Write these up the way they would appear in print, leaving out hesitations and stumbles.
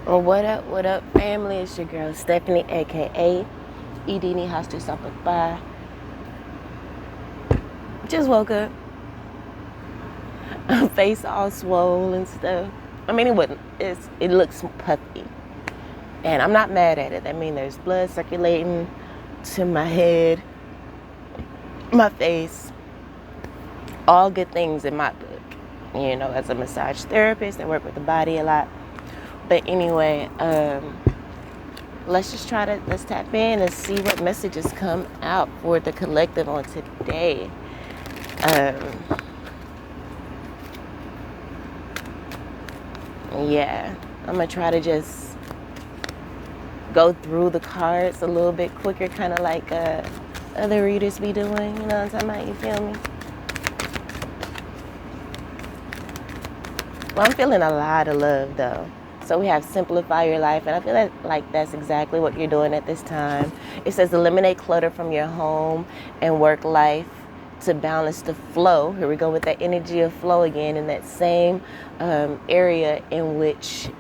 Well, what up, family? It's your girl Stephanie, aka Edini House to Simplify. Just woke up, face all swollen and stuff. I mean, it looks puffy, and I'm not mad at it. I mean, there's blood circulating to my head, my face, all good things in my book. You know, as a massage therapist, I work with the body a lot. But anyway, let's tap in and see what messages come out for the collective on today. Yeah, I'm gonna try to just go through the cards a little bit quicker, kind of like other readers be doing. You know what I'm talking about? You feel me? Well, I'm feeling a lot of love though. So we have simplify your life, and I feel like that's exactly what you're doing at this time. It says eliminate clutter from your home and work life to balance the flow. Here we go with that energy of flow again in that same area in which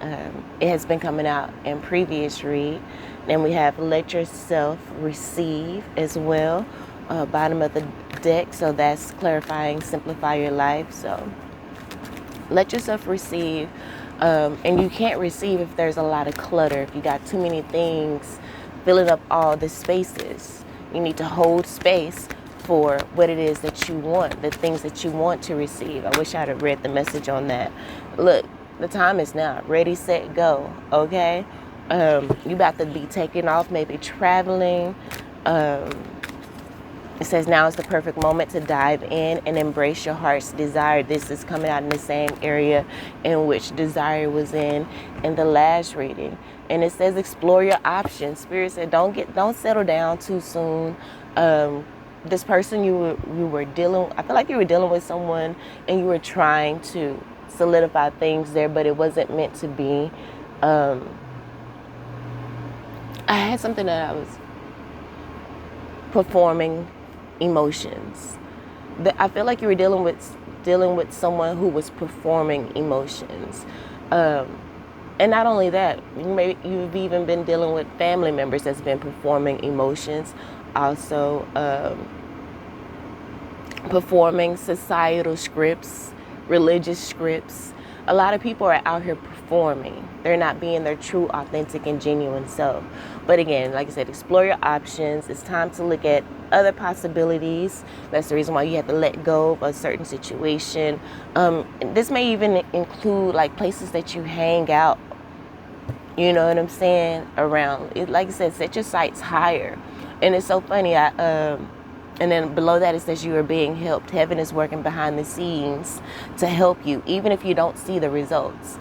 it has been coming out in previous read. Then we have let yourself receive as well, bottom of the deck. So that's clarifying, simplify your life. So let yourself receive. And you can't receive if there's a lot of clutter, if you got too many things filling up all the spaces. You need to hold space for what it is that you want, the things that you want to receive. I wish I'd have read the message on that. Look, the time is now. Ready, set, go. Okay? You about to be taking off, maybe traveling. It says now is the perfect moment to dive in and embrace your heart's desire. This is coming out in the same area in which desire was in the last reading. And it says explore your options. Spirit said don't settle down too soon. This person you were dealing, I feel like you were dealing with someone and you were trying to solidify things there, but it wasn't meant to be. I had something that I was performing emotions. I feel like you were dealing with someone who was performing emotions. And not only that, you've even been dealing with family members that's been performing emotions. Also, performing societal scripts, religious scripts. A lot of people are out here performing. They're not being their true, authentic, and genuine self. But again, like I said, explore your options. It's time to look at other possibilities. That's the reason why you have to let go of a certain situation. This may even include like places that you hang out. You know what I'm saying? Around it, like I said, set your sights higher. And it's so funny. And then below that it says you are being helped. Heaven is working behind the scenes to help you, even if you don't see the results.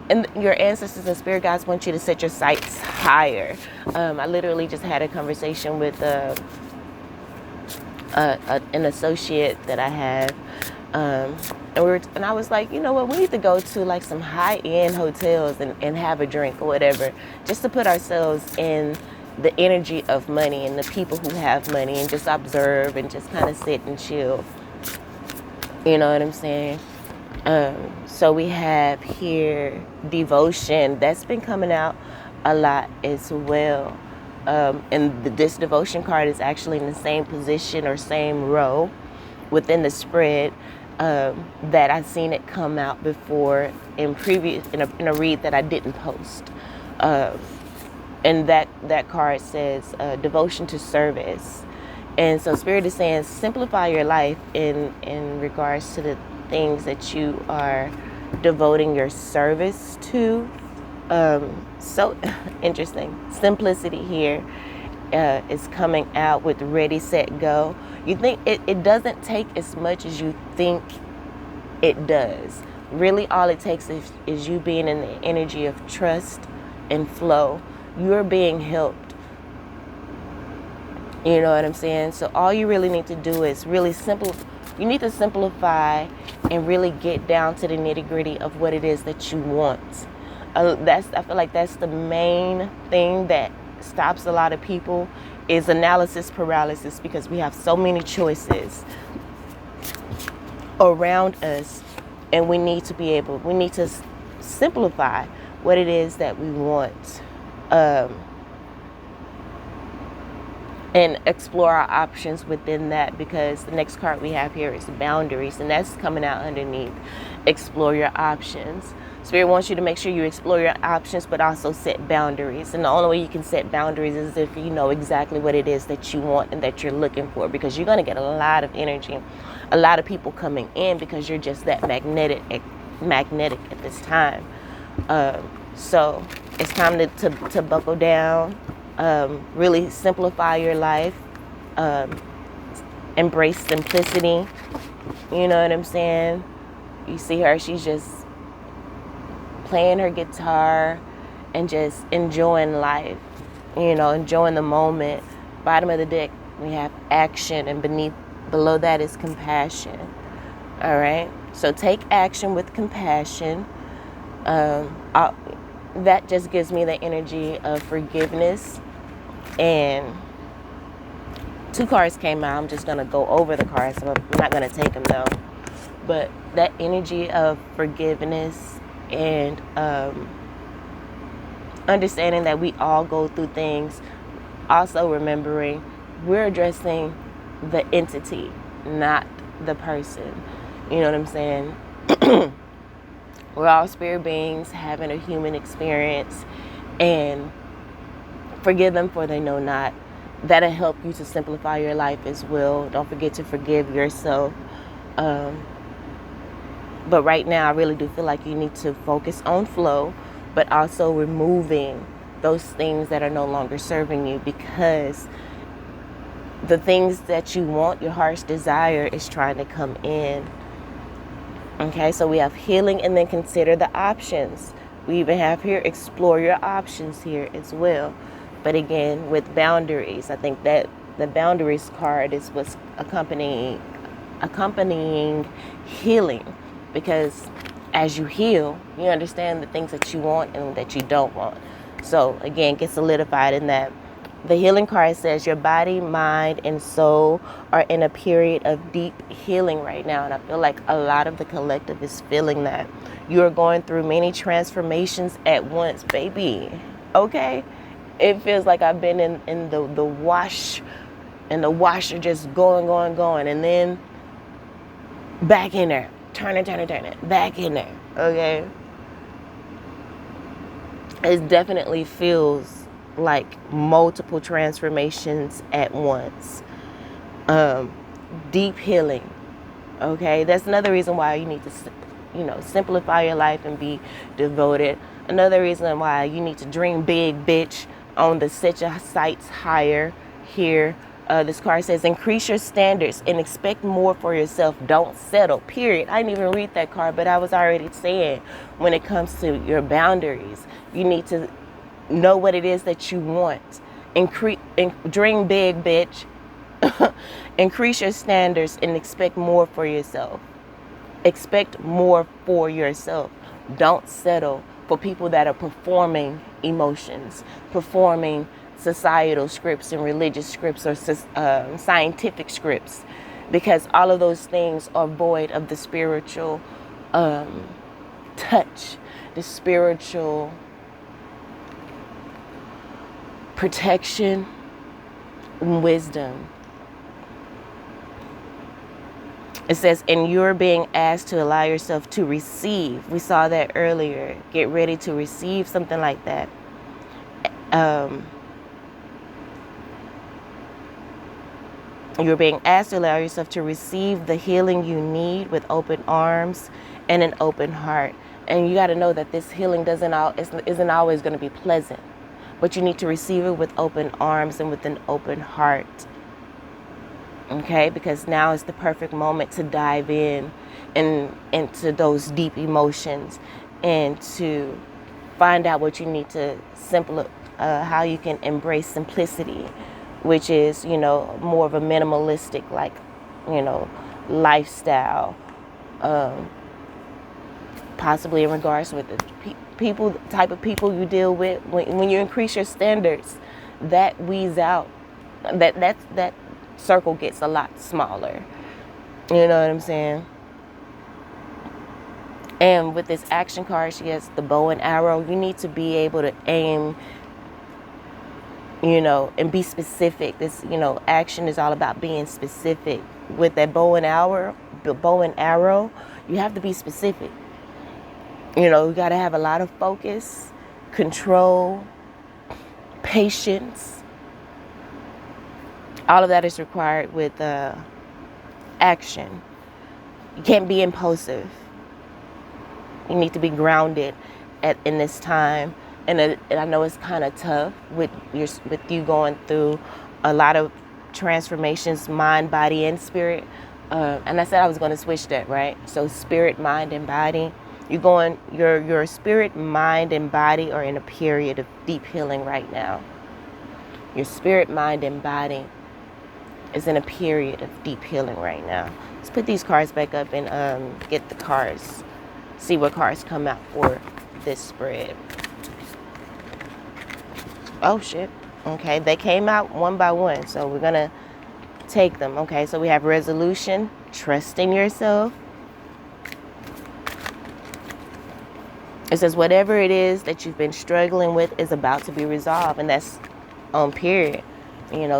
And your ancestors and spirit guides want you to set your sights higher. I literally just had a conversation with an associate that I have. And I was like, you know what, we need to go to like some high-end hotels and have a drink or whatever, just to put ourselves in the energy of money and the people who have money and just observe and just kind of sit and chill. You know what I'm saying? So we have here devotion. That's been coming out a lot as well. And this devotion card is actually in the same position or same row within the spread that I've seen it come out before in a read that I didn't post. And that card says devotion to service. And so Spirit is saying simplify your life in regards to the things that you are devoting your service to. So interesting. Simplicity here is coming out with ready, set, go. You think it doesn't take as much as you think it does. Really all it takes is you being in the energy of trust and flow. You're being helped. You know what I'm saying? So all you really need to do is really you need to simplify and really get down to the nitty-gritty of what it is that you want. I feel like that's the main thing that stops a lot of people is analysis paralysis, because we have so many choices around us, and we need to simplify. what it is that we want, and explore our options within that, because the next card we have here is boundaries, and that's coming out underneath explore your options. Spirit wants you to make sure you explore your options, but also set boundaries. And the only way you can set boundaries is if you know exactly what it is that you want and that you're looking for, because you're going to get a lot of energy, a lot of people coming in, because you're just that magnetic at this time. So it's time to buckle down, really simplify your life, embrace simplicity. You know what I'm saying? You see her, she's just playing her guitar and just enjoying life, enjoying the moment. Bottom of the deck, we have action, and below that is compassion. All right, so take action with compassion. That just gives me the energy of forgiveness. And 2 cards came out. I'm just going to go over the cards. So I'm not going to take them though. But that energy of forgiveness and understanding that we all go through things. Also remembering we're addressing the entity, not the person. You know what I'm saying? We're all spirit beings having a human experience, and forgive them for they know not. That'll help you to simplify your life as well. Don't forget to forgive yourself. But right now, I really do feel like you need to focus on flow, but also removing those things that are no longer serving you, because the things that you want, your heart's desire, is trying to come in. Okay, so we have healing, and then consider the options. We even have here, explore your options here as well. But again, with boundaries, I think that the boundaries card is what's accompanying healing. Because as you heal, you understand the things that you want and that you don't want. So again, get solidified in that. The healing card says your body, mind, and soul are in a period of deep healing right now. And I feel like a lot of the collective is feeling that. You are going through many transformations at once, baby. Okay? It feels like I've been in the wash, and the washer just going, and then back in there. Turn it, back in there, okay? It definitely feels like multiple transformations at once. Deep healing, okay? That's another reason why you need to, simplify your life and be devoted. Another reason why you need to dream big, bitch, on the set your sights higher here. This card says, increase your standards and expect more for yourself. Don't settle, period. I didn't even read that card, but I was already saying, when it comes to your boundaries, you need to know what it is that you want. Dream big, bitch. Increase your standards and expect more for yourself. Expect more for yourself. Don't settle for people that are performing emotions, performing societal scripts and religious scripts, or scientific scripts, because all of those things are void of the spiritual touch, the spiritual protection and wisdom. It says, and you're being asked to allow yourself to receive. We saw that earlier. Get ready to receive something like that. You're being asked to allow yourself to receive the healing you need with open arms and an open heart. And you got to know that this healing isn't always going to be pleasant, but you need to receive it with open arms and with an open heart. Okay, because now is the perfect moment to dive into those deep emotions, and to find out what you need to how you can embrace simplicity, which is, more of a minimalistic, lifestyle, possibly in regards with the type of people you deal with. When you increase your standards, that weeds out, that circle gets a lot smaller. You know what I'm saying? And with this action card, she has the bow and arrow. You need to be able to aim, and be specific. This, action is all about being specific. With that bow and arrow, you have to be specific. You got to have a lot of focus, control, patience. All of that is required with action. You can't be impulsive. You need to be grounded in this time. And I know it's kind of tough with you going through a lot of transformations, mind, body, and spirit. And I said I was going to switch that, right? So spirit, mind, and body. Your spirit, mind, and body are in a period of deep healing right now. Your spirit, mind, and body is in a period of deep healing right now. Let's put these cards back up and get the cards. See what cards come out for this spread. Oh, shit. Okay, they came out one by one, so we're going to take them. Okay, so we have resolution, trusting yourself. It says whatever it is that you've been struggling with is about to be resolved, and that's on period.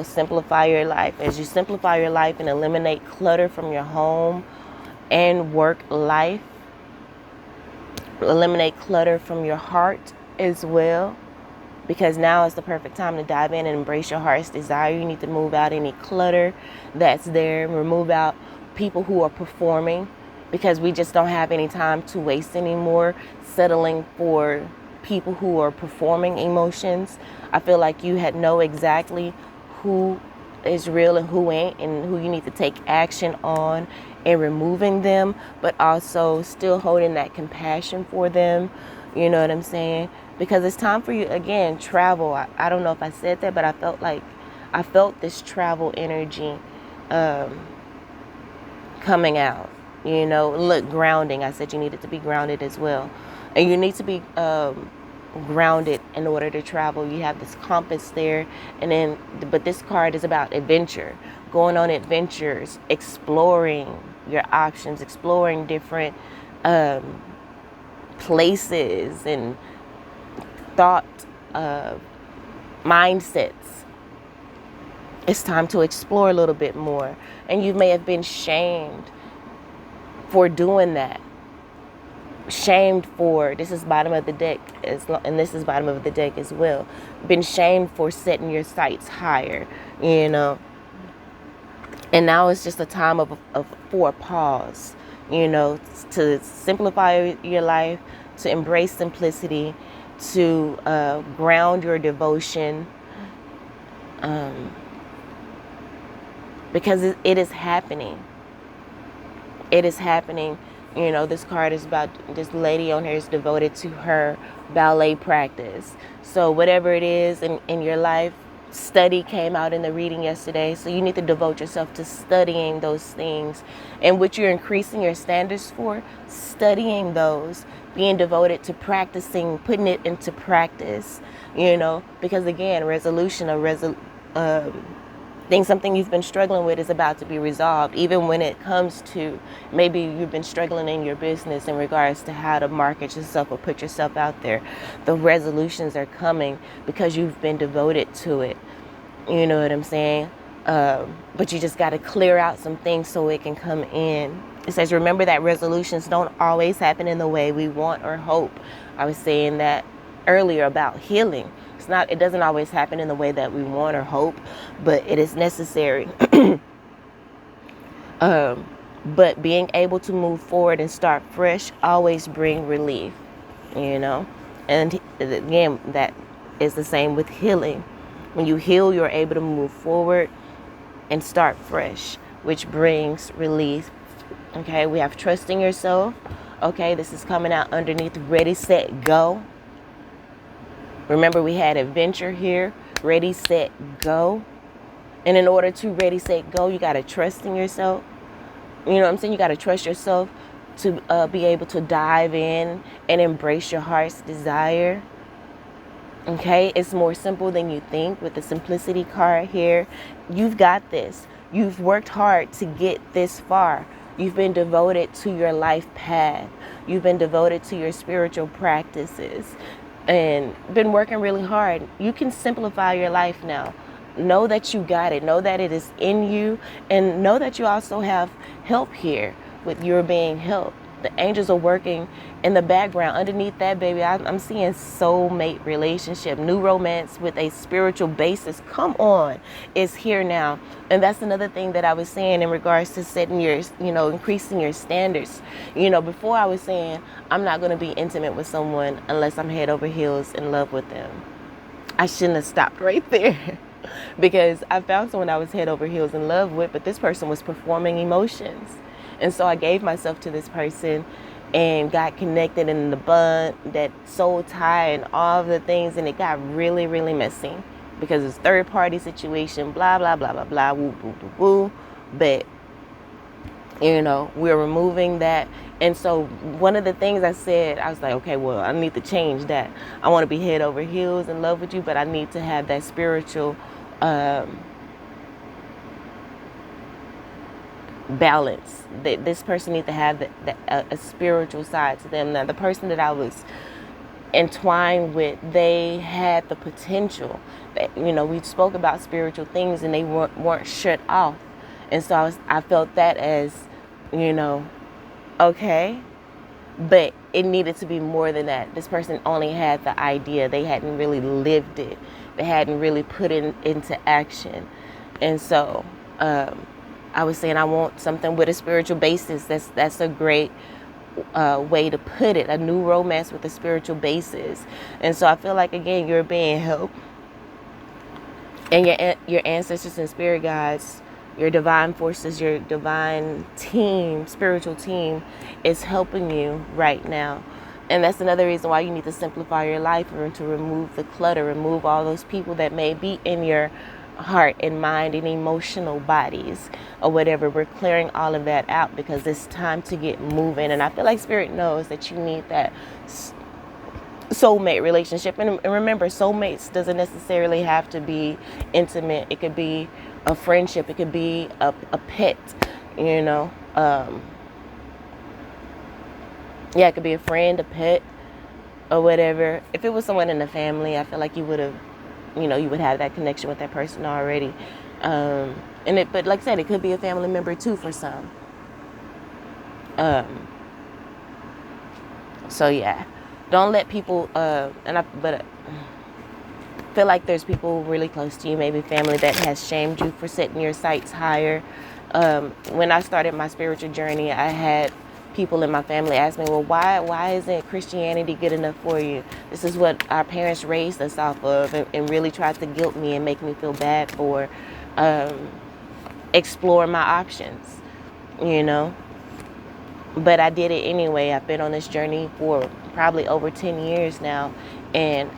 Simplify your life. As you simplify your life and eliminate clutter from your home and work life, eliminate clutter from your heart as well, because now is the perfect time to dive in and embrace your heart's desire. You need to move out any clutter that's there, remove out people who are performing, because we just don't have any time to waste anymore settling for people who are performing emotions. I feel like you know exactly who is real and who ain't, and who you need to take action on and removing them, but also still holding that compassion for them. You know what I'm saying? Because it's time for you, again, travel. I don't know if I said that, but I felt this travel energy coming out. Look, grounding. I said you needed to be grounded as well. And you need to be grounded in order to travel. You have this compass there, but this card is about adventure, going on adventures, exploring your options, exploring different places and thought mindsets. It's time to explore a little bit more, and you may have been shamed for doing that. Shamed for, this is bottom of the deck, and this is bottom of the deck as well. Been shamed for setting your sights higher, And now it's just a time for a pause, to simplify your life, to embrace simplicity, to ground your devotion, because it is happening. It is happening. This card is about this lady on here is devoted to her ballet practice. So whatever it is in your life, study came out in the reading yesterday. So you need to devote yourself to studying those things, and what you're increasing your standards for, studying those, being devoted to practicing, putting it into practice, because again, resolution, something you've been struggling with is about to be resolved. Even when it comes to, maybe you've been struggling in your business in regards to how to market yourself or put yourself out there, the resolutions are coming because you've been devoted to it. You know what I'm saying? But you just got to clear out some things so it can come in. It says, remember that resolutions don't always happen in the way we want or hope. I was saying that earlier about healing. It doesn't always happen in the way that we want or hope, but it is necessary. But being able to move forward and start fresh always bring relief, And again, that is the same with healing. When you heal, you're able to move forward and start fresh, which brings relief. Okay, we have trusting yourself. Okay, this is coming out underneath ready, set, go. Remember, we had adventure here, ready, set, go. And in order to ready, set, go, you got to trust in yourself. You know what I'm saying? You got to trust yourself to be able to dive in and embrace your heart's desire. Okay, it's more simple than you think with the simplicity card here. You've got this. You've worked hard to get this far. You've been devoted to your life path. You've been devoted to your spiritual practices and been working really hard. You can simplify your life now. Know that you got it. Know that it is in you, and know that you also have help here with your being helped. The angels are working in the background. Underneath that, baby, I'm seeing soulmate relationship, new romance with a spiritual basis. Come on, is here now. And that's another thing that I was saying in regards to setting your, increasing your standards. Before I was saying I'm not going to be intimate with someone unless I'm head over heels in love with them. I shouldn't have stopped right there. Because I found someone I was head over heels in love with, but this person was performing emotions. And so I gave myself to this person and got connected in the bond, that soul tie and all of the things. And it got really, really messy because it's third party situation, blah, blah, blah, blah, blah, woo, woo, woo, woo. But, we're removing that. And so one of the things I said, I was like, okay, well, I need to change that. I want to be head over heels in love with you, but I need to have that spiritual balance. That this person needs to have a spiritual side to them. Now, the person that I was entwined with, they had the potential that, we spoke about spiritual things and they weren't shut off. And so I felt that as, okay, but it needed to be more than that. This person only had the idea. They hadn't really lived it. They hadn't really put it into action. And so I was saying I want something with a spiritual basis. That's a great way to put it. A new romance with a spiritual basis. And so I feel like, again, you're being helped. And your ancestors and spirit guides, your divine forces, your divine team, spiritual team is helping you right now. And that's another reason why you need to simplify your life and to remove the clutter, remove all those people that may be in your heart and mind and emotional bodies or whatever. We're clearing all of that out because it's time to get moving. And I feel like Spirit knows that you need that soulmate relationship. And remember, soulmates doesn't necessarily have to be intimate. It could be a friendship. It could be a pet, it could be a friend, a pet, or whatever. If it was someone in the family, I feel like you would have, you would have that connection with that person already. But like I said, it could be a family member too for some. So yeah, don't let people. But I feel like there's people really close to you, maybe family, that has shamed you for setting your sights higher. When I started my spiritual journey, I had people in my family ask me, well, why isn't Christianity good enough for you? This is what our parents raised us off of, and really tried to guilt me and make me feel bad for explore my options, But I did it anyway. I've been on this journey for probably over 10 years now, and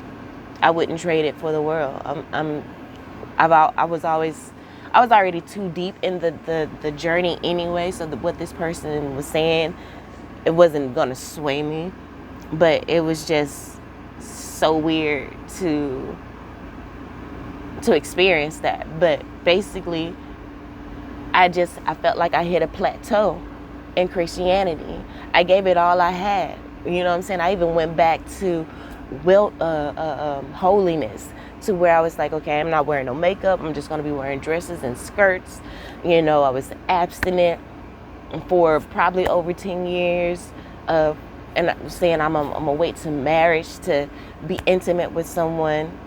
I wouldn't trade it for the world. I was already too deep in the journey anyway, so what this person was saying, it wasn't going to sway me, but it was just so weird to experience that. But basically, I felt like I hit a plateau in Christianity. I gave it all I had. You know what I'm saying? I even went back to holiness, to where I was like, okay, I'm not wearing no makeup. I'm just going to be wearing dresses and skirts. I was abstinent for probably over 10 years and I'm saying I'm going to wait to marriage to be intimate with someone.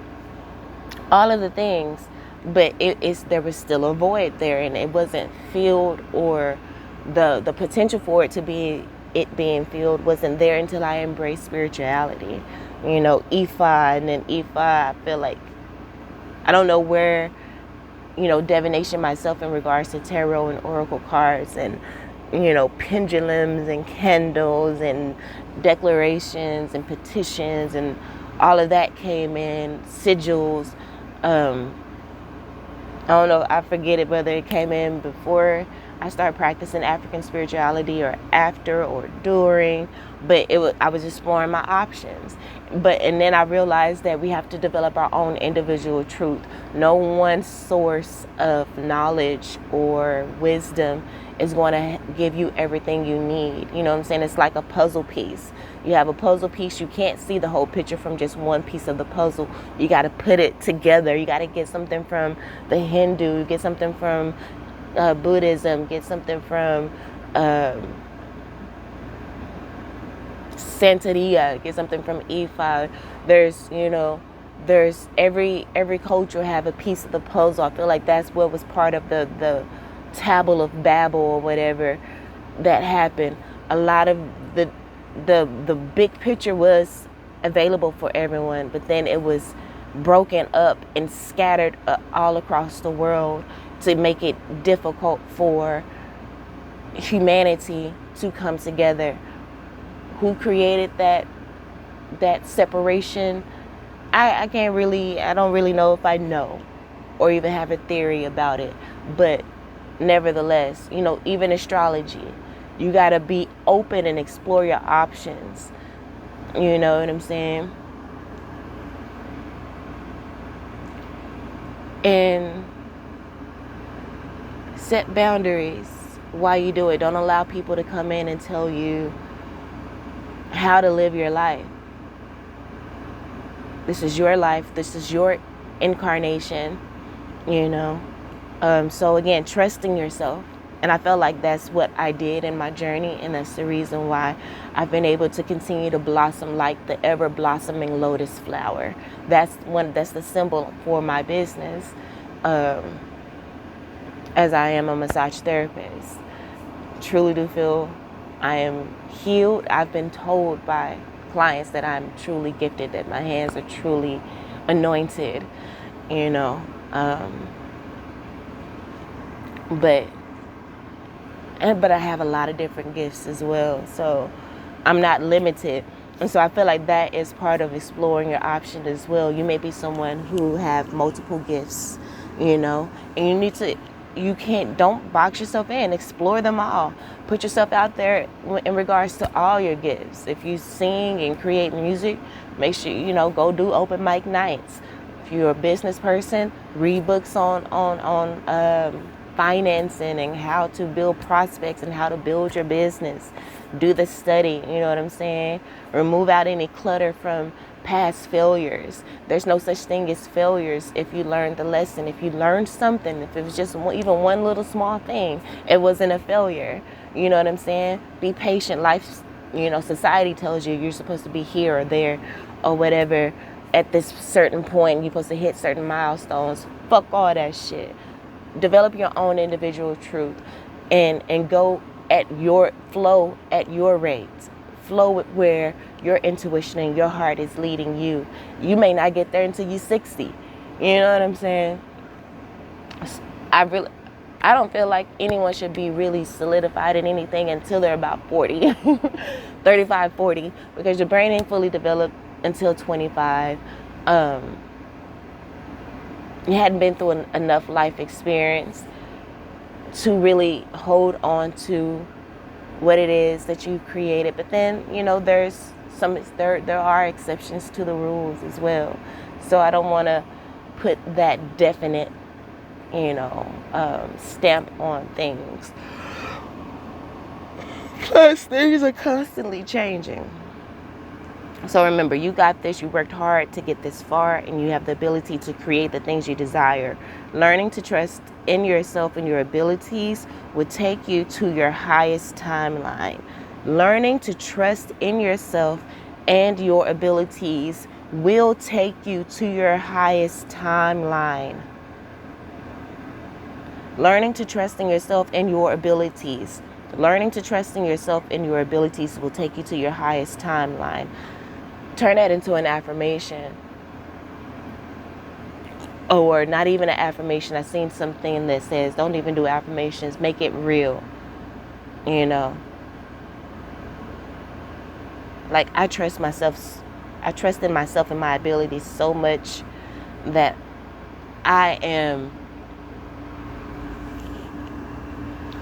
All of the things, but there was still a void there, and it wasn't filled, or the potential for it being filled wasn't there until I embraced spirituality. Ifa, and then Ifa, I feel like I don't know where, divination myself in regards to tarot and oracle cards and, pendulums and candles and declarations and petitions and all of that came in, sigils. I don't know, I forget it, whether it came in before I started practicing African spirituality or after or during, but I was exploring my options. And then I realized that we have to develop our own individual truth No one source of knowledge or wisdom is going to give you everything you need. You know what I'm saying? It's like a puzzle piece. You have a puzzle piece. You can't see the whole picture from just one piece of the puzzle. You got to put it together. You got to get something from the Hindu, get something from Buddhism, get something from Santeria, get something from Ifa. There's every culture have a piece of the puzzle. I feel like that's what was part of the Tablet of Babel or whatever that happened. A lot of the big picture was available for everyone, but then it was broken up and scattered all across the world to make it difficult for humanity to come together. Who created that separation? I don't really know if I know or even have a theory about it. But nevertheless, even astrology, you got to be open and explore your options. You know what I'm saying? And set boundaries while you do it. Don't allow people to come in and tell you how to live your life. This is your life. This is your incarnation, So again, trusting yourself. And I felt like that's what I did in my journey. And that's the reason why I've been able to continue to blossom like the ever blossoming lotus flower. That's the symbol for my business. As I am a massage therapist. Truly do feel I am healed. I've been told by clients that I'm truly gifted, that my hands are truly anointed, but I have a lot of different gifts as well, so I'm not limited. And so I feel like that is part of exploring your options as well. You may be someone who have multiple gifts, and don't box yourself in. Explore them all. Put yourself out there in regards to all your gifts. If you sing and create music, make sure, go do open mic nights. If you're a business person, read books on financing and how to build prospects and how to build your business. Do the study, you know what I'm saying? Remove out any clutter from past failures. There's no such thing as failures if you learned the lesson. If you learned something, if it was just even one little small thing, it wasn't a failure. You know what I'm saying? Be patient. Life, society tells you you're supposed to be here or there or whatever at this certain point. You're supposed to hit certain milestones. Fuck all that shit. Develop your own individual truth and go at your flow, at your rate. Flow with where your intuition and your heart is leading you. You may not get there until you're 60. You know what I'm saying? I don't feel like anyone should be really solidified in anything until they're about 40, 35, 40, because your brain ain't fully developed until 25. You hadn't been through enough life experience to really hold on to what it is that you created. But then, there are exceptions to the rules as well. So I don't want to put that definite, stamp on things. Plus, things are constantly changing. So remember, you got this. You worked hard to get this far, and you have the ability to create the things you desire. Learning to trust in yourself and your abilities will take you to your highest timeline. Learning to trust in yourself and your abilities will take you to your highest timeline. Learning to trust in yourself and your abilities. Learning to trust in yourself and your abilities will take you to your highest timeline. Turn that into an affirmation. Or not even an affirmation. I've seen something that says, don't even do affirmations. Make it real. Like, I trust myself. I trust in myself and my abilities so much that I am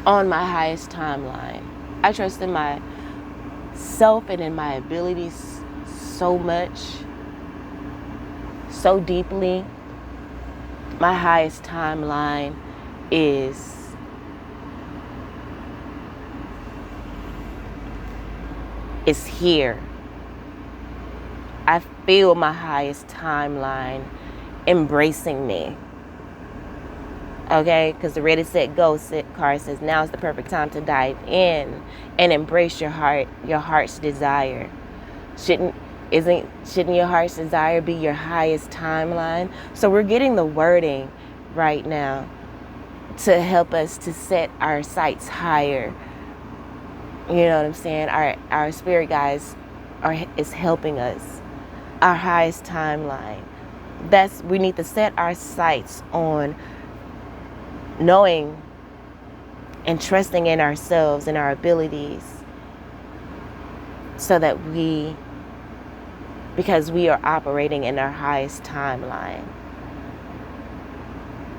on my highest timeline. I trust in myself and in my abilities so much, so deeply, My highest timeline is here. I feel my highest timeline embracing me. Okay, because the Ready, Set, Go card says now is the perfect time to dive in and embrace your heart's desire. Shouldn't your heart's desire be your highest timeline? So we're getting the wording right now to help us to set our sights higher. You know what I'm saying? Our spirit guides is helping us. Our highest timeline. We need to set our sights on knowing and trusting in ourselves and our abilities, so that because we are operating in our highest timeline.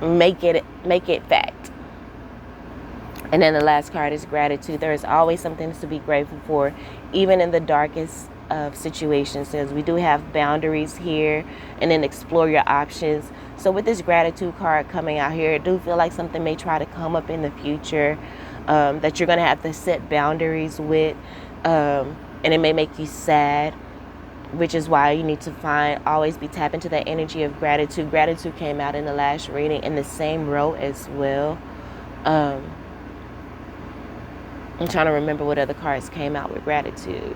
Make it fact. And then the last card is gratitude. There is always something to be grateful for, even in the darkest of situations. Says we do have boundaries here, and then explore your options. So with this gratitude card coming out here, I do feel like something may try to come up in the future that you're going to have to set boundaries with, and it may make you sad, which is why you need to always be tapping into that energy of gratitude. Gratitude came out in the last reading in the same row as well. I'm trying to remember what other cards came out with gratitude.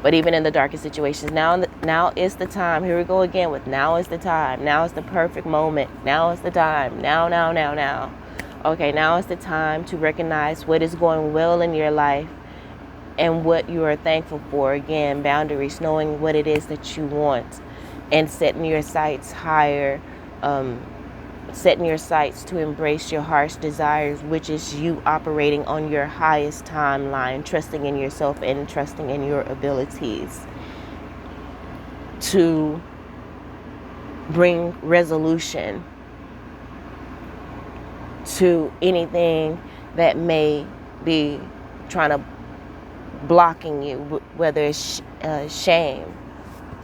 But even in the darkest situations, now is the time. Here we go again with now is the time. Now is the perfect moment. Now is the time. Now. Okay, now is the time to recognize what is going well in your life and what you are thankful for. Again, boundaries, knowing what it is that you want and setting your sights higher, setting your sights to embrace your heart's desires, which is you operating on your highest timeline, trusting in yourself and trusting in your abilities to bring resolution to anything that may be trying to blocking you, whether it's shame,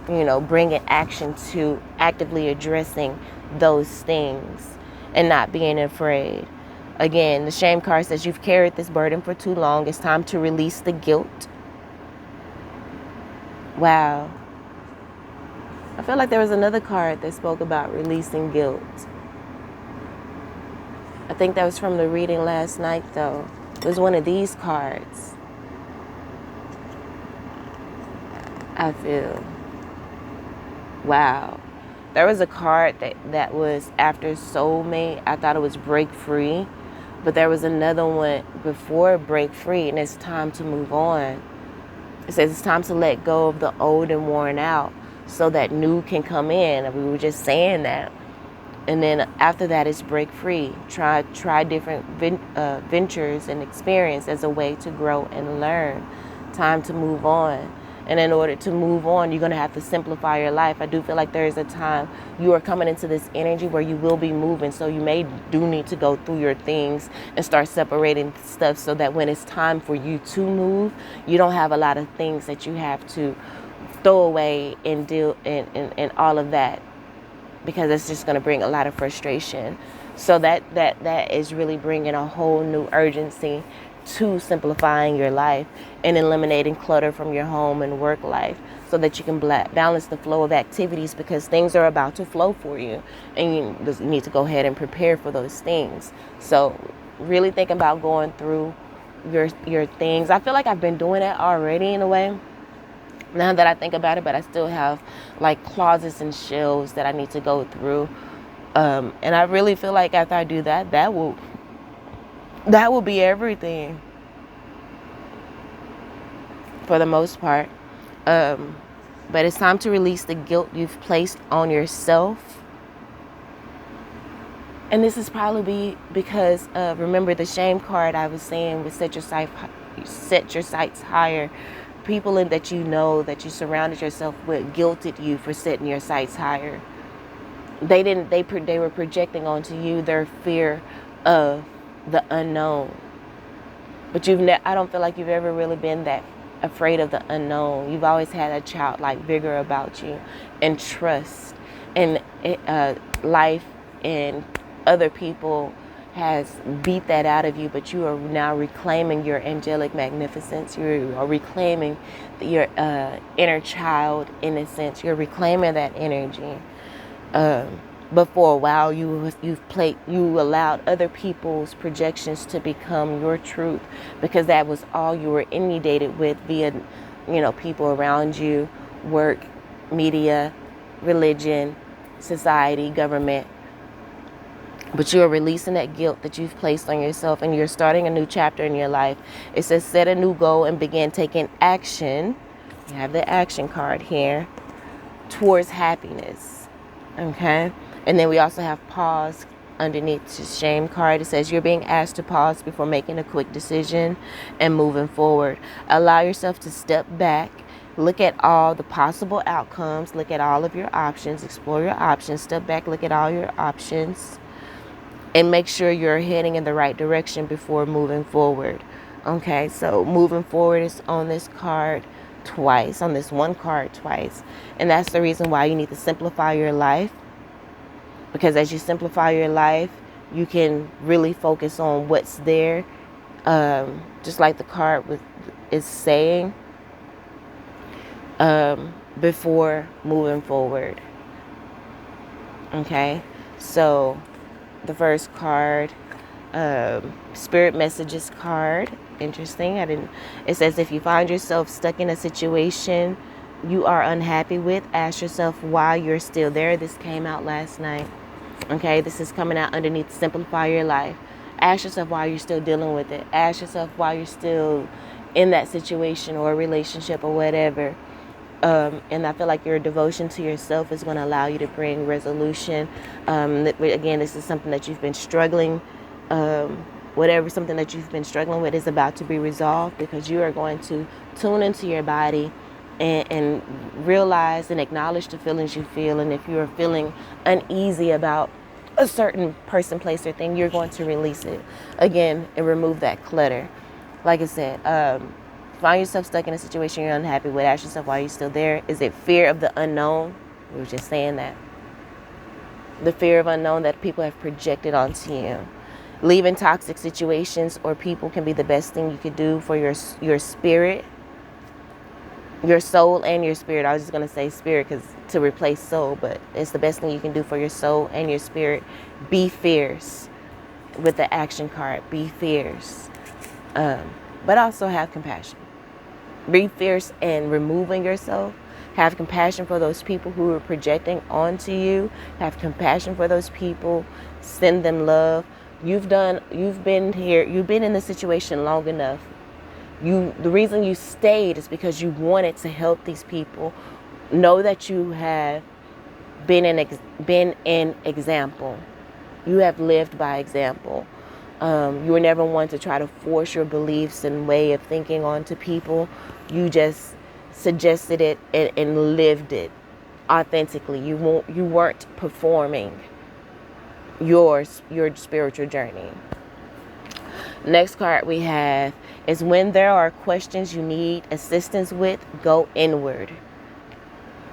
bringing action to actively addressing those things and not being afraid. Again, the shame card says you've carried this burden for too long. It's time to release the guilt. Wow. I feel like there was another card that spoke about releasing guilt. I think that was from the reading last night, though. It was one of these cards. I feel. Wow. There was a card that was after soulmate. I thought it was break free. But there was another one before break free, and it's time to move on. It says it's time to let go of the old and worn out so that new can come in. And we were just saying that. And then after that, it's break free. Try different ventures and experience as a way to grow and learn. Time to move on. And in order to move on, you're going to have to simplify your life. I do feel like there is a time you are coming into this energy where you will be moving. So you do need to go through your things and start separating stuff so that when it's time for you to move, you don't have a lot of things that you have to throw away and deal and all of that, because it's just going to bring a lot of frustration. So that is really bringing a whole new urgency to simplifying your life and eliminating clutter from your home and work life so that you can balance the flow of activities, because things are about to flow for you and you need to go ahead and prepare for those things. So really think about going through your things. I feel like I've been doing that already in a way, now that I think about it, but I still have like closets and shelves that I need to go through. And I really feel like after I do that, that will be everything for the most part. But it's time to release the guilt you've placed on yourself. And this is probably because remember the shame card I was saying with set your sights higher. People that you surrounded yourself with guilted you for setting your sights higher. They were projecting onto you their fear of the unknown. But I don't feel like you've ever really been that afraid of the unknown. You've always had a childlike vigor about you and trust. And life and other people has beat that out of you, but you are now reclaiming your angelic magnificence. You are reclaiming your inner child innocence. You're reclaiming that energy. But for a while, you allowed other people's projections to become your truth, because that was all you were inundated with via, people around you, work, media, religion, society, government. But you are releasing that guilt that you've placed on yourself, and you're starting a new chapter in your life. It says set a new goal and begin taking action. You have the action card here, towards happiness. Okay? And then we also have pause underneath the shame card. It says you're being asked to pause before making a quick decision and moving forward. Allow yourself to step back, look at all the possible outcomes, look at all of your options, explore your options, step back, look at all your options, and make sure you're heading in the right direction before moving forward. Okay, so moving forward is on this card twice, on this one card twice. And that's the reason why you need to simplify your life. Because as you simplify your life, you can really focus on what's there. Just like the card is saying, before moving forward. Okay, so the first card, Spirit Messages card. Interesting. It says if you find yourself stuck in a situation you are unhappy with, ask yourself why you're still there. This came out last night. Okay, this is coming out underneath Simplify Your Life. Ask yourself why you're still dealing with it. Ask yourself why you're still in that situation or relationship or whatever. And I feel like your devotion to yourself is going to allow you to bring resolution. Again, this is something that you've been struggling. Something that you've been struggling with is about to be resolved, because you are going to tune into your body and realize and acknowledge the feelings you feel. And if you're feeling uneasy about a certain person, place, or thing, you're going to release it again and remove that clutter. Like I said, find yourself stuck in a situation you're unhappy with, ask yourself why you're still there. Is it fear of the unknown? We were just saying that. The fear of unknown that people have projected onto you. Leaving toxic situations or people can be the best thing you could do for your spirit, your soul and your spirit. I was just going to say spirit because to replace soul, but it's the best thing you can do for your soul and your spirit. Be fierce with the action card. Be fierce. But also have compassion. Be fierce in removing yourself. Have compassion for those people who are projecting onto you. Have compassion for those people. Send them love. You've been here. You've been in the situation long enough. The reason you stayed is because you wanted to help these people. Know that you have been an example. You have lived by example. You were never one to try to force your beliefs and way of thinking onto people. You just suggested it and lived it authentically. You weren't performing your spiritual journey. Next card we have is when there are questions you need assistance with, go inward.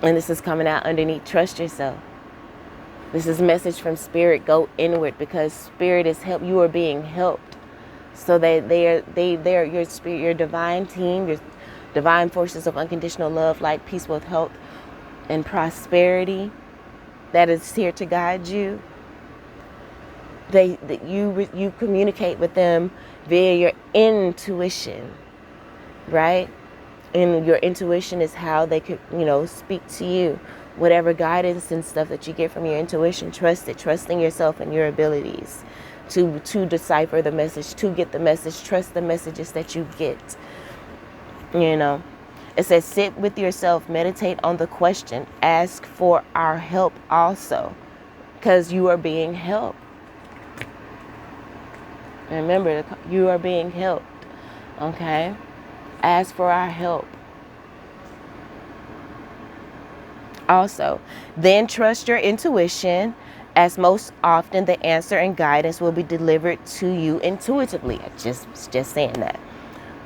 And this is coming out underneath trust yourself. This is a message from Spirit, go inward, because Spirit is help. You are being helped. So they're your spirit, your divine team, your divine forces of unconditional love, light, peace, wealth, health, and prosperity that is here to guide you. You communicate with them via your intuition, right? And your intuition is how they could, speak to you. Whatever guidance and stuff that you get from your intuition, trust it. Trusting yourself and your abilities to decipher the message, to get the message. Trust the messages that you get. It says sit with yourself, meditate on the question, ask for our help also, because you are being helped. Remember, you are being helped. Okay? Ask for our help. Also, then trust your intuition, as most often the answer and guidance will be delivered to you intuitively. I just saying that.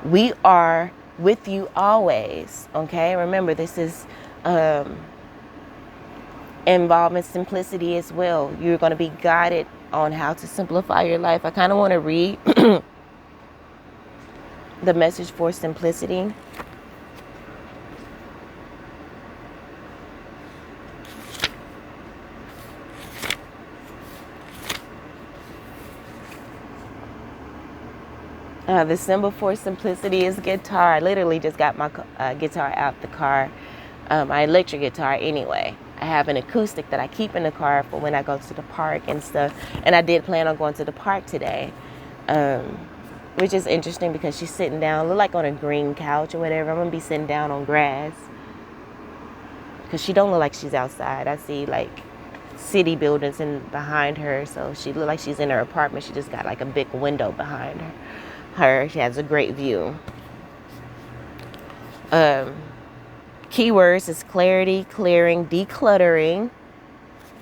We are with you always. Okay, remember, this is involving simplicity as well. You're going to be guided on how to simplify your life. I kind of want to read the message for simplicity. The symbol for simplicity is guitar. I literally just got my guitar out the car, my electric guitar anyway. I have an acoustic that I keep in the car for when I go to the park and stuff. And I did plan on going to the park today, which is interesting because she's sitting down, look like on a green couch or whatever. I'm going to be sitting down on grass because she don't look like she's outside. I see like city buildings behind her, so she look like she's in her apartment. She just got like a big window behind her. She has a great view. Keywords is clarity, clearing, decluttering.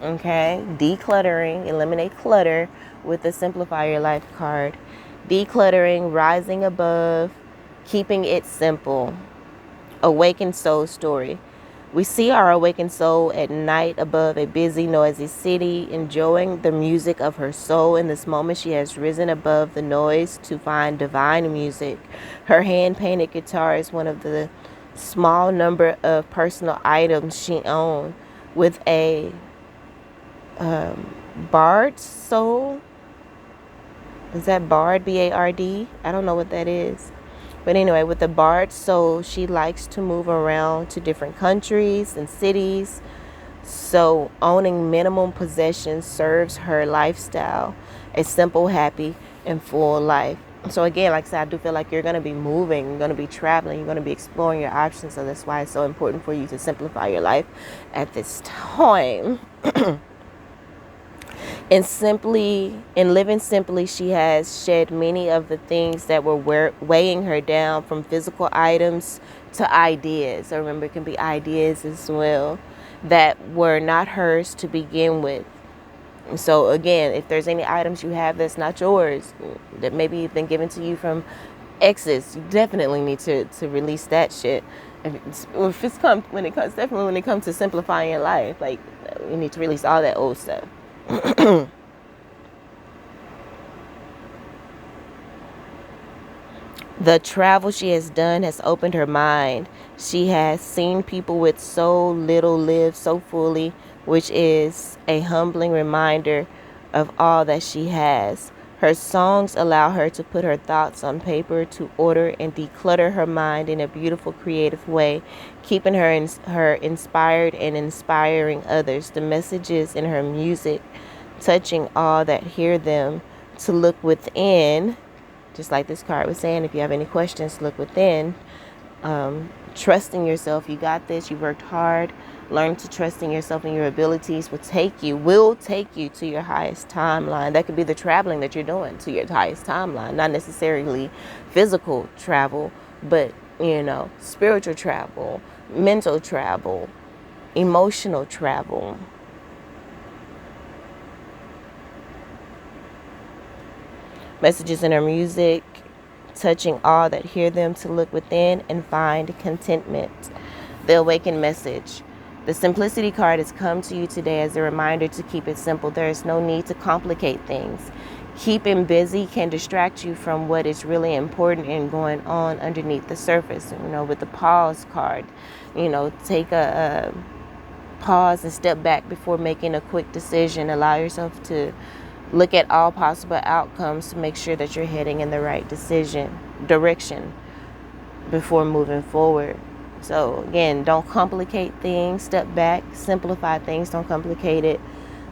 Okay, decluttering, eliminate clutter with the Simplify Your Life card. Decluttering, rising above, keeping it simple. Awakened soul story. We see our awakened soul at night above a busy, noisy city, enjoying the music of her soul. In this moment, she has risen above the noise to find divine music. Her hand-painted guitar is one of the small number of personal items she owned. With a bard soul. Is that bard? B-A-R-D? I don't know what that is. But anyway, with the bard soul, she likes to move around to different countries and cities. So owning minimum possessions serves her lifestyle, a simple, happy, and full life. So again, like I said, I do feel like you're going to be moving, you're going to be traveling, you're going to be exploring your options. So that's why it's so important for you to simplify your life at this time. In living simply, she has shed many of the things that were weighing her down, from physical items to ideas. So remember, it can be ideas as well that were not hers to begin with. So again, if there's any items you have that's not yours, that maybe have been given to you from exes, you definitely need to release that shit. When it comes to simplifying your life, like, you need to release all that old stuff. The travel she has done has opened her mind. She has seen people with so little live so fully, which is a humbling reminder of all that she has. Her songs allow her to put her thoughts on paper, to order and declutter her mind in a beautiful, creative way, keeping her inspired and inspiring others. The messages in her music, touching all that hear them, to look within. Just like this card was saying, if you have any questions, look within. Trusting yourself. You got this. You worked hard. Learn to trust in yourself and your abilities will take you to your highest timeline. That could be the traveling that you're doing to your highest timeline. Not necessarily physical travel, but, spiritual travel, mental travel, emotional travel. Messages in her music, touching all that hear them, to look within and find contentment. The awakened message. The simplicity card has come to you today as a reminder to keep it simple. There is no need to complicate things. Keeping busy can distract you from what is really important and going on underneath the surface. With the pause card, take a pause and step back before making a quick decision. Allow yourself to look at all possible outcomes to make sure that you're heading in the right direction before moving forward. So again, don't complicate things. Step back, simplify things. Don't complicate it.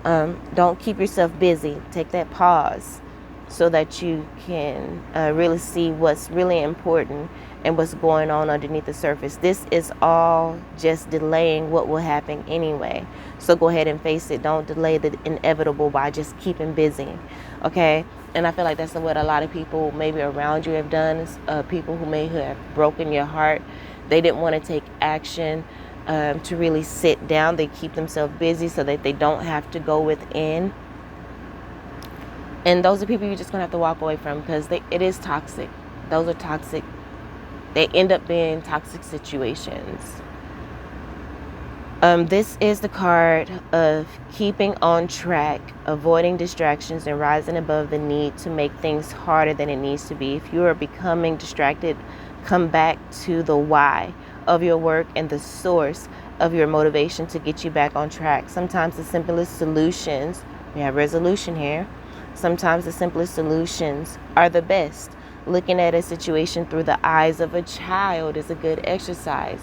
Don't keep yourself busy. Take that pause so that you can really see what's really important and what's going on underneath the surface. This is all just delaying what will happen anyway. So go ahead and face it. Don't delay the inevitable by just keeping busy. Okay? And I feel like that's what a lot of people maybe around you have done. People who may have broken your heart. They didn't want to take action to really sit down. They keep themselves busy so that they don't have to go within. And those are people you're just going to have to walk away from, because it is toxic. Those are toxic They end up being toxic situations. This is the card of keeping on track, avoiding distractions, and rising above the need to make things harder than it needs to be. If you are becoming distracted, come back to the why of your work and the source of your motivation to get you back on track. Sometimes the simplest solutions, we have resolution here, sometimes the simplest solutions are the best. Looking at a situation through the eyes of a child is a good exercise.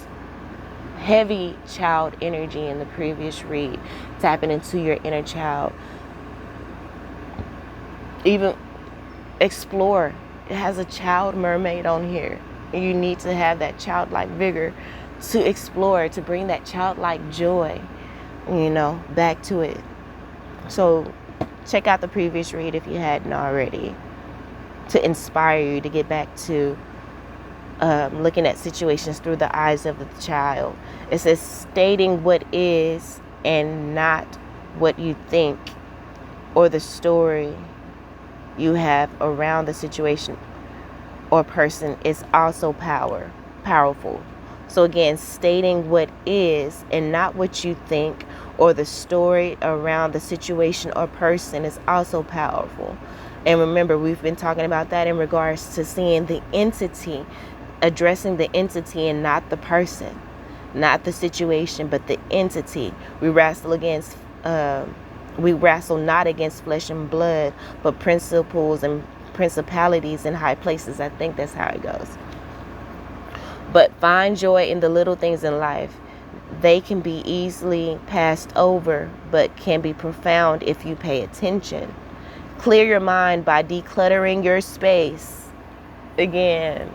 Heavy child energy in the previous read, tapping into your inner child. Even explore. It has a child mermaid on here. You need to have that childlike vigor to explore, to bring that childlike joy, back to it. So check out the previous read if you hadn't already, to inspire you to get back to looking at situations through the eyes of the child. It says stating what is and not what you think or the story you have around the situation or person is also powerful. So again, stating what is and not what you think or the story around the situation or person is also powerful. And remember, we've been talking about that in regards to seeing the entity, addressing the entity and not the person, not the situation, but the entity. We wrestle not against flesh and blood, but principles and principalities in high places. I think that's how it goes. But find joy in the little things in life. They can be easily passed over, but can be profound if you pay attention. Clear your mind by decluttering your space. Again,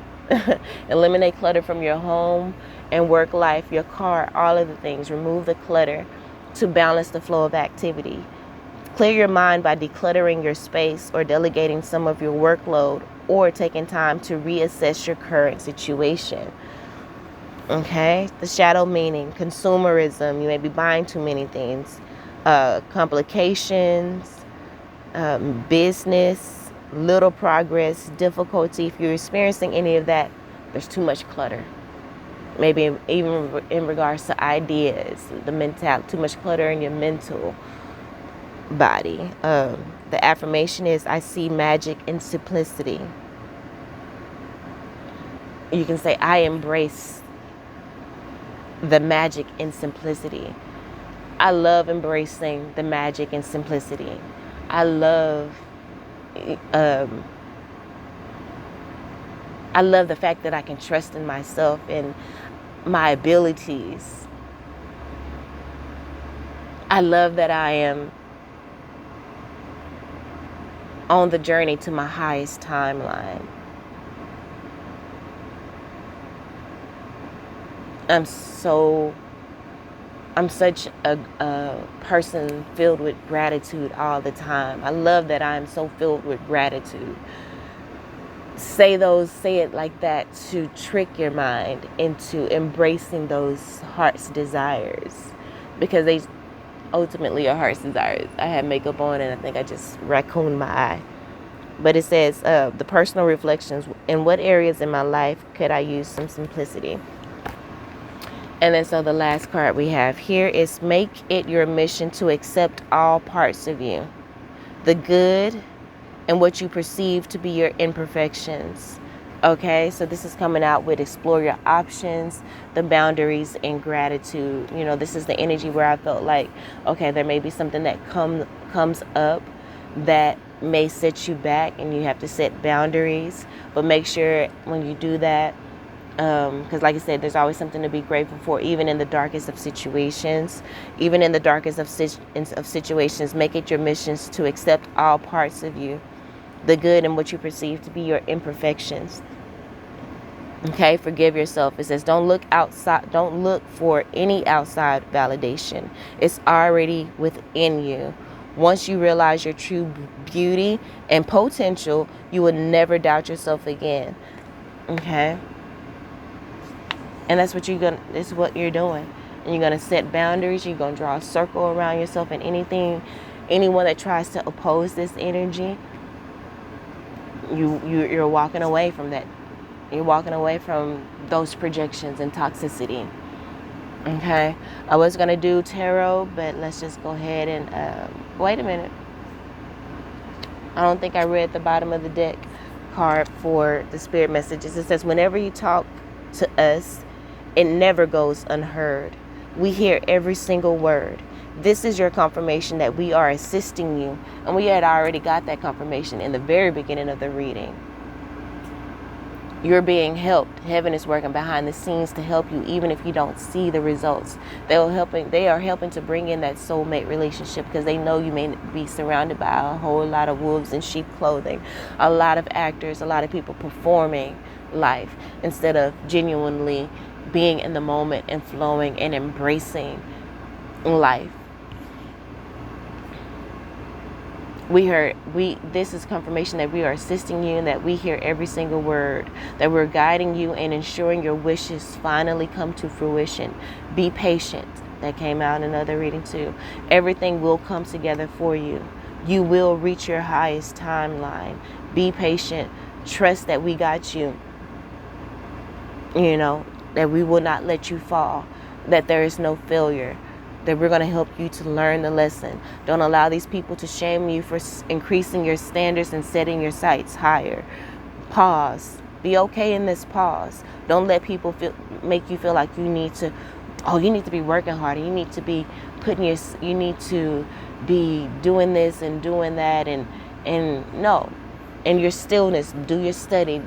eliminate clutter from your home and work life, your car, all of the things. Remove the clutter to balance the flow of activity. Clear your mind by decluttering your space or delegating some of your workload or taking time to reassess your current situation. Okay, the shadow meaning, consumerism. You may be buying too many things. Complications, business, little progress, difficulty. If you're experiencing any of that, there's too much clutter. Maybe even in regards to ideas, the mentality, too much clutter in your mental body. The affirmation is, I see magic in simplicity. You can say, I embrace the magic in simplicity. I love embracing the magic and simplicity. I love the fact that I can trust in myself and my abilities. I love that I am on the journey to my highest timeline. I'm such a person filled with gratitude all the time. I love that I'm so filled with gratitude. Say it like that to trick your mind into embracing those heart's desires, because they ultimately are heart's desires. I had makeup on and I think I just raccooned my eye. But it says, the personal reflections, in what areas in my life could I use some simplicity? And then so the last card we have here is, make it your mission to accept all parts of you, the good and what you perceive to be your imperfections. Okay, so this is coming out with explore your options, the boundaries, and gratitude. This is the energy where I felt like, okay, there may be something that comes up that may set you back and you have to set boundaries. But make sure when you do that, because like I said, there's always something to be grateful for, even in the darkest of situations. Even in the darkest of situations, make it your missions to accept all parts of you, the good and what you perceive to be your imperfections. Okay, forgive yourself. It says, don't look outside. Don't look for any outside validation. It's already within you. Once you realize your true beauty and potential, you will never doubt yourself again. Okay. And that's what you're doing. And you're going to set boundaries. You're going to draw a circle around yourself, and anyone that tries to oppose this energy, you're walking away from that You're walking away from those projections and toxicity. Okay, I was gonna do tarot, but let's just go ahead and wait a minute. I don't think I read the bottom of the deck card for the spirit messages. It says, whenever you talk to us, it never goes unheard. We hear every single word. This is your confirmation that we are assisting you. And we had already got that confirmation in the very beginning of the reading. You're being helped. Heaven is working behind the scenes to help you, even if you don't see the results. They are helping to bring in that soulmate relationship, because they know you may be surrounded by a whole lot of wolves in sheep clothing, a lot of actors, a lot of people performing life instead of genuinely being in the moment and flowing and embracing life. This is confirmation that we are assisting you and that we hear every single word, that we're guiding you and ensuring your wishes finally come to fruition. Be patient. That came out in another reading too. Everything will come together for you. You will reach your highest timeline. Be patient. Trust that we got you. You know, that we will not let you fall, that there is no failure, that we're going to help you to learn the lesson. Don't allow these people to shame you for increasing your standards and setting your sights higher. Pause. Be okay in this pause. Don't let people make you feel like you need to be working harder. You need to be you need to be doing this and doing that, and no. In your stillness, do your study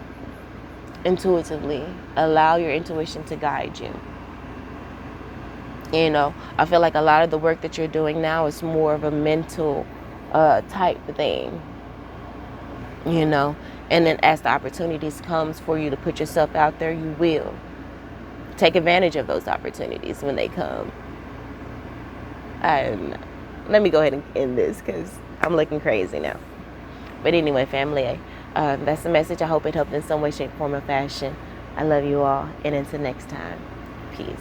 intuitively. Allow your intuition to guide you. You know, I feel like a lot of the work that you're doing now is more of a mental type thing, you know, and then as the opportunities comes for you to put yourself out there, you will take advantage of those opportunities when they come. And let me go ahead and end this because I'm looking crazy now. But anyway, family, that's the message. I hope it helped in some way, shape, form, or fashion. I love you all, and until next time, peace.